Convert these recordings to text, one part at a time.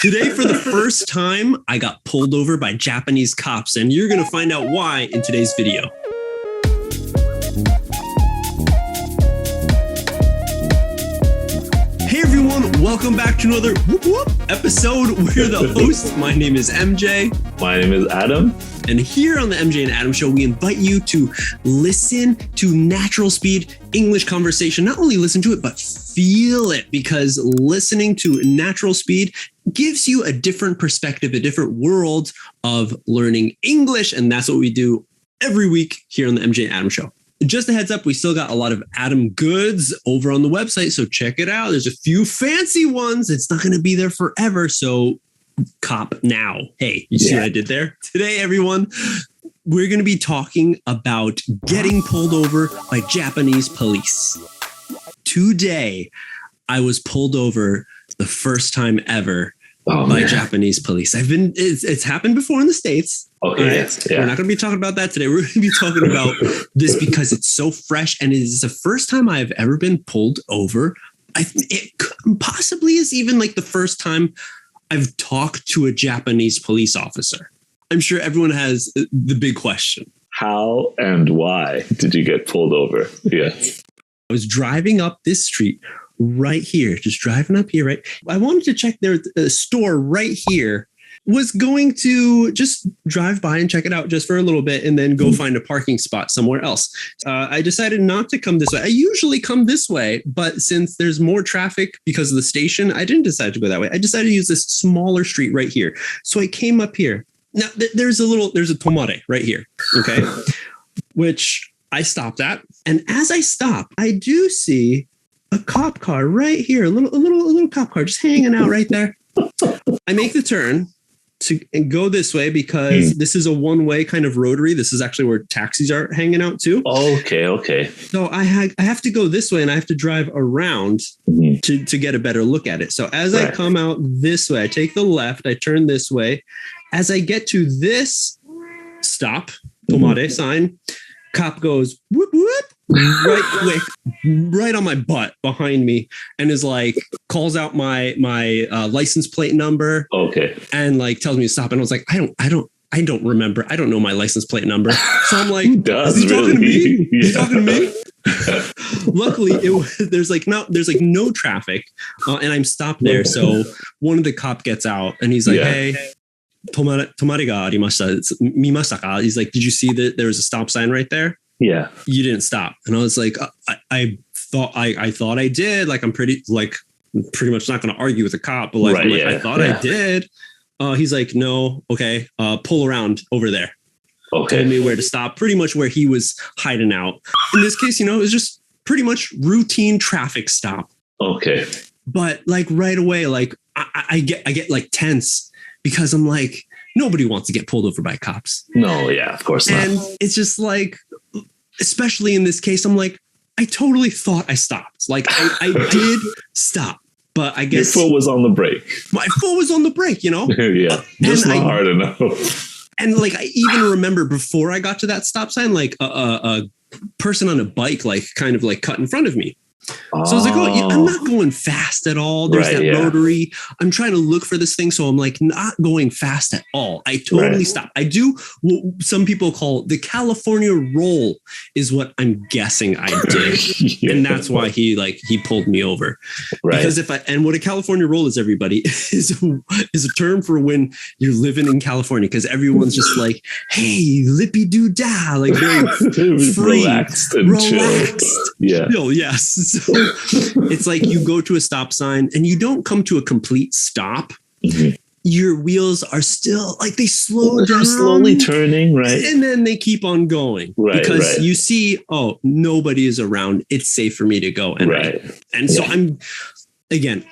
Today, for the first time, I got pulled over by Japanese cops, and you're going to find out why in today's video. Hey everyone, welcome back to another episode. We're the hosts. My name is MJ. My name is Adam. And here on the MJ and Adam Show, we invite you to listen to natural speed English conversation. Not only listen to it, but feel it, because listening to natural speed gives you a different perspective, a different world of learning English. And that's what we do every week here on the MJ and Adam Show. Just a heads up, we still got a lot of Adam goods over on the website, so check it out. There's a few fancy ones. It's not going to be there forever, so cop now. Hey, you see what I did there? Today, everyone, we're going to be talking about getting pulled over by Japanese police. Today, I was pulled over the first time ever by Japanese police. It's happened before in the States. Okay. Right? Yeah. We're not going to be talking about that today. We're going to be talking about this because it's so fresh, and it is the first time I've ever been pulled over. It possibly is even like the first time I've talked to a Japanese police officer. I'm sure everyone has the big question. How and why did you get pulled over? Yes. I was driving up this street right here, just driving up here, right? I wanted to check their store right here. Was going to just drive by and check it out just for a little bit and then go find a parking spot somewhere else. I decided not to come this way. I usually come this way, but since there's more traffic because of the station, I didn't decide to go that way. I decided to use this smaller street right here. So I came up here. Now there's a tomare right here, okay? Which I stopped at. And as I stop, I do see a cop car right here, a little cop car just hanging out right there. I make the turn and go this way because this is a one-way kind of rotary. This is actually where taxis are hanging out too. Okay. So I have to go this way and I have to drive around to get a better look at it. So as I come out this way, I take the left, I turn this way. As I get to this stop, tomare sign, cop goes whoop whoop right quick, right on my butt behind me, and is like calls out my license plate number. Okay. And like tells me to stop. And I was like, I don't remember. I don't know my license plate number. So I'm like, is he talking to me? Yeah. Is he talking to me? Luckily, there's no traffic, and I'm stopped there. So one of the cop gets out and he's like, hey, tomare ga arimashita. Mimashita ka? He's like, did you see that there was a stop sign right there? Yeah. You didn't stop. And I was like, I thought I did. Like, I'm pretty much not going to argue with a cop, but I thought I did. He's like, no. Okay. Pull around over there. Okay. Told me where to stop, pretty much where he was hiding out. In this case, it was just pretty much routine traffic stop. Okay. But like right away, like I get like tense because I'm like, nobody wants to get pulled over by cops. No, yeah, of course not. And it's just like, especially in this case, I'm like, I totally thought I stopped. Like I did stop, but I guess your foot was on the brake. My foot was on the brake, Yeah, just not hard enough. And like, I even remember before I got to that stop sign, like a person on a bike, like kind of like cut in front of me. So I was like, I'm not going fast at all. There's rotary. I'm trying to look for this thing. So I'm like not going fast at all. I totally stopped. I do what some people call the California roll is what I'm guessing I did. And that's why he pulled me over. Right. Because what a California roll is, everybody, is a term for when you're living in California, because everyone's just like, hey, lippy doo dah, like very free, relaxed and chill. Yeah. Chill, yes. So it's like you go to a stop sign and you don't come to a complete stop. Mm-hmm. Your wheels are still like they slow down. Slowly turning, right? And then they keep on going. Right. Because you see, nobody is around. It's safe for me to go. And so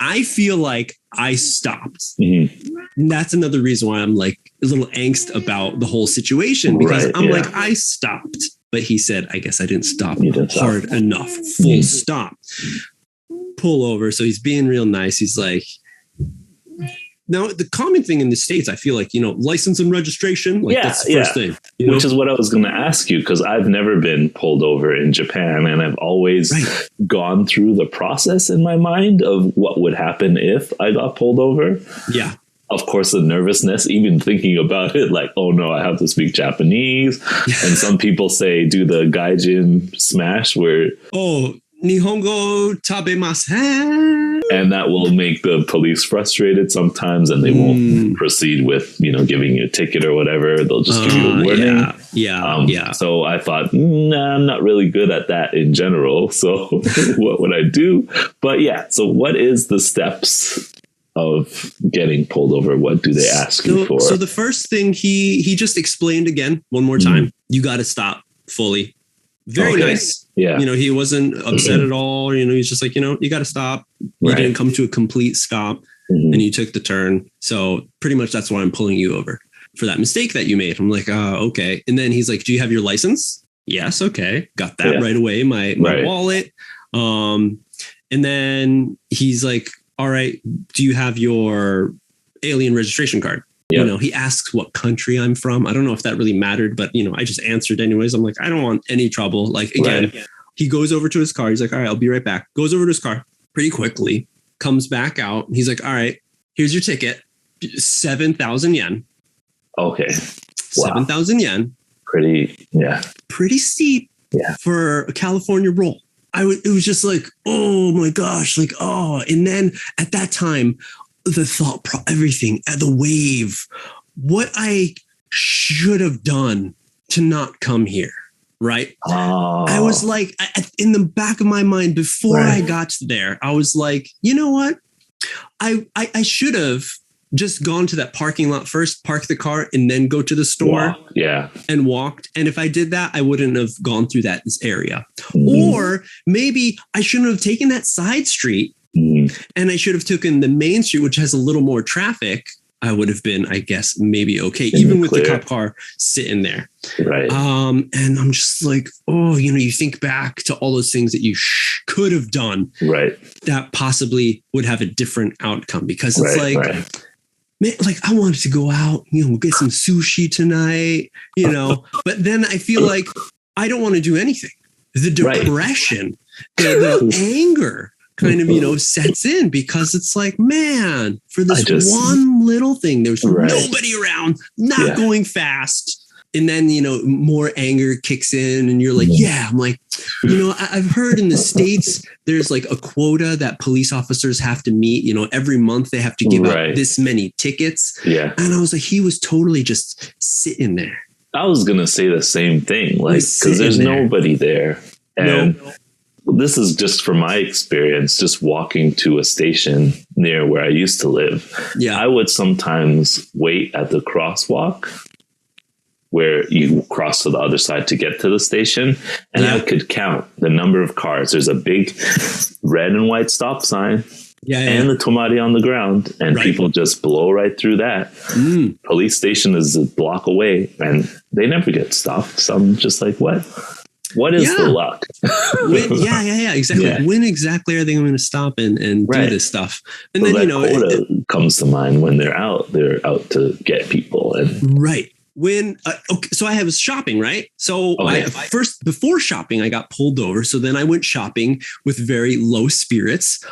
I feel like I stopped. Mm-hmm. And that's another reason why I'm like a little angst about the whole situation, because I'm like, I stopped. But he said, I guess I didn't stop hard enough. Full stop. Pull over. So he's being real nice. He's like, now the common thing in the States, I feel like, license and registration. Like that's the first thing. Which is what I was going to ask you, because I've never been pulled over in Japan. And I've always gone through the process in my mind of what would happen if I got pulled over. Yeah. of course, the nervousness, even thinking about it, like, oh no, I have to speak Japanese. And some people say, do the gaijin smash where, oh, Nihongo tabemasen. And that will make the police frustrated sometimes, and they won't proceed with, giving you a ticket or whatever. They'll just give you a warning. Yeah. So I thought, nah, I'm not really good at that in general. So what would I do? But yeah, so what is the steps of getting pulled over? What do they ask you for? So the first thing he just explained again one more time, you got to stop fully. Very nice. Yeah. He wasn't upset at all. He's just like, you got to stop. You didn't come to a complete stop and you took the turn. So pretty much that's why I'm pulling you over for that mistake that you made. I'm like, okay. And then he's like, do you have your license? Yes. Okay. Got that right away. My wallet. And then he's like, all right, do you have your alien registration card? Yep. He asks what country I'm from. I don't know if that really mattered, but I just answered anyways. I'm like, I don't want any trouble. Like, again, he goes over to his car. He's like, all right, I'll be right back. Goes over to his car pretty quickly, comes back out. He's like, all right, here's your ticket. 7,000 yen. Okay. Wow. 7,000 yen. Pretty steep for a California roll. It was just like, oh my gosh, like, oh. And then at that time, the thought, everything, the wave, what I should have done to not come here, right? Oh. I was like, in the back of my mind, before I got there, I was like, you know what? I should have just gone to that parking lot first, park the car, and then go to the store and walked. And if I did that, I wouldn't have gone through that area. Or maybe I shouldn't have taken that side street. And I should have taken the main street, which has a little more traffic. I would have been, I guess, maybe okay, even with the cop car sitting there. Right. And I'm just like, oh, you think back to all those things that you could have done. Right. That possibly would have a different outcome, because it's man, like I wanted to go out, get some sushi tonight, but then I feel like I don't want to do anything. The depression, the anger kind of, sets in, because it's like, man, for this one little thing, there's nobody around, not going fast. And then, more anger kicks in and you're like, I'm like, I've heard in the States, there's like a quota that police officers have to meet, every month they have to give out this many tickets. Yeah. And I was like, he was totally just sitting there. I was going to say the same thing, like, because there's nobody there. And this is just from my experience, just walking to a station near where I used to live. Yeah. I would sometimes wait at the crosswalk where you cross to the other side to get to the station. And I could count the number of cars. There's a big red and white stop sign and the tomari on the ground. And people just blow right through that. Police station is a block away and they never get stopped. So I'm just like, what? What is the luck? Exactly. Yeah. When exactly are they going to stop and do this stuff? And then, quota comes to mind when they're out to get people. And When so I was shopping, right? So before shopping, I got pulled over. So then I went shopping with very low spirits.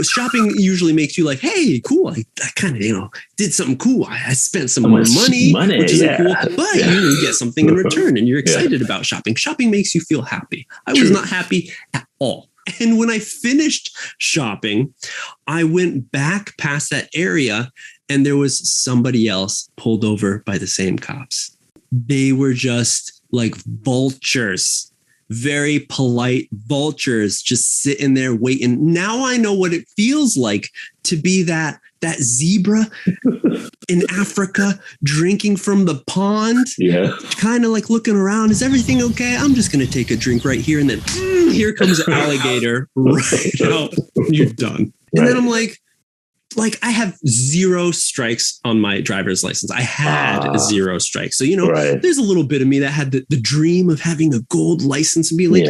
Shopping usually makes you like, hey, cool. I kind of did something cool. I spent some more money, which isn't cool. But you get something in return, and you're excited about shopping. Shopping makes you feel happy. I was not happy at all. And when I finished shopping, I went back past that area. And there was somebody else pulled over by the same cops. They were just like vultures, very polite vultures, just sitting there waiting. Now I know what it feels like to be that zebra in Africa drinking from the pond. Yeah. Kind of like looking around. Is everything okay? I'm just going to take a drink right here. And then here comes an alligator right out. You're done. And then I'm like, I have 0 strikes on my driver's license. I had 0 strikes. So, there's a little bit of me that had the dream of having a gold license and being like,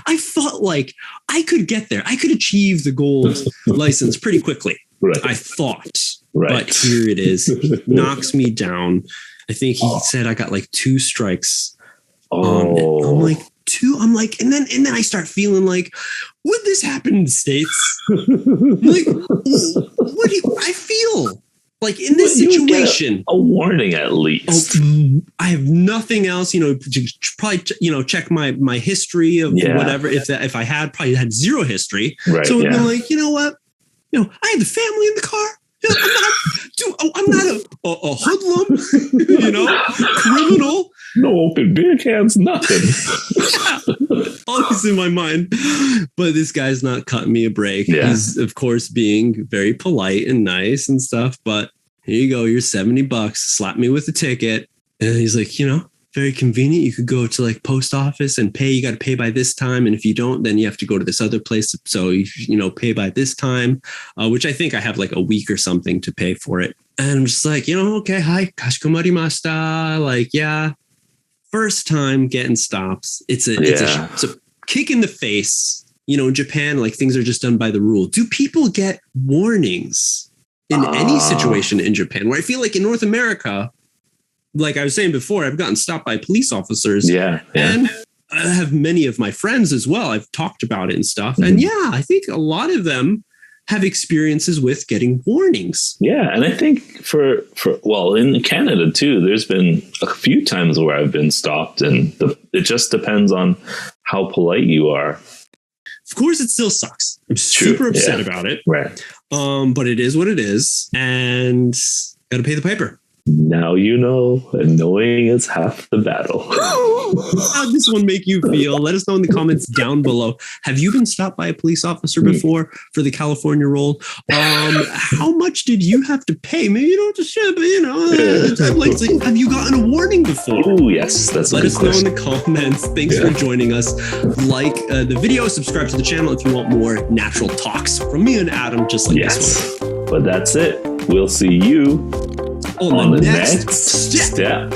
I felt like I could get there. I could achieve the gold license pretty quickly. I thought. But here it is. Knocks me down. I think he said I got like 2 strikes. I'm like, 2? I'm like, and then I start feeling like, would this happen in the States? I'm like, I feel Like in this situation, a warning at least. I have nothing else, probably, check my history of whatever. If I probably had zero history. Right, so I'm like, you know what? I had the family in the car. I'm not a hoodlum, criminal. No open beer cans, nothing. Always in my mind. But this guy's not cutting me a break. Yeah. He's, of course, being very polite and nice and stuff. But here you go. You're $70. Slap me with a ticket. And he's like, very convenient. You could go to like post office and pay. You got to pay by this time. And if you don't, then you have to go to this other place. So, pay by this time, which I think I have like a week or something to pay for it. And I'm just like, okay, hi, kashikomarimashita. Like, yeah. First time getting stops. It's a kick in the face. In Japan, like things are just done by the rule. Do people get warnings in any situation in Japan? Where I feel like in North America, like I was saying before, I've gotten stopped by police officers. Yeah. And I have many of my friends as well. I've talked about it and stuff. And I think a lot of them have experiences with getting warnings. Yeah. And I think in Canada too, there's been a few times where I've been stopped, and it just depends on how polite you are. Of course, it still sucks. I'm super upset about it. Right. But it is what it is, and got to pay the piper. Now and knowing is half the battle. How did this one make you feel? Let us know in the comments down below. Have you been stopped by a police officer before for the California roll? How much did you have to pay? Maybe you don't have to share, but I'd like to. Have you gotten a warning before? Oh, yes, that's a good question. Let us know in the comments. Thanks for joining us. Like the video, subscribe to the channel if you want more natural talks from me and Adam, just like this one. But that's it. We'll see you on the next step.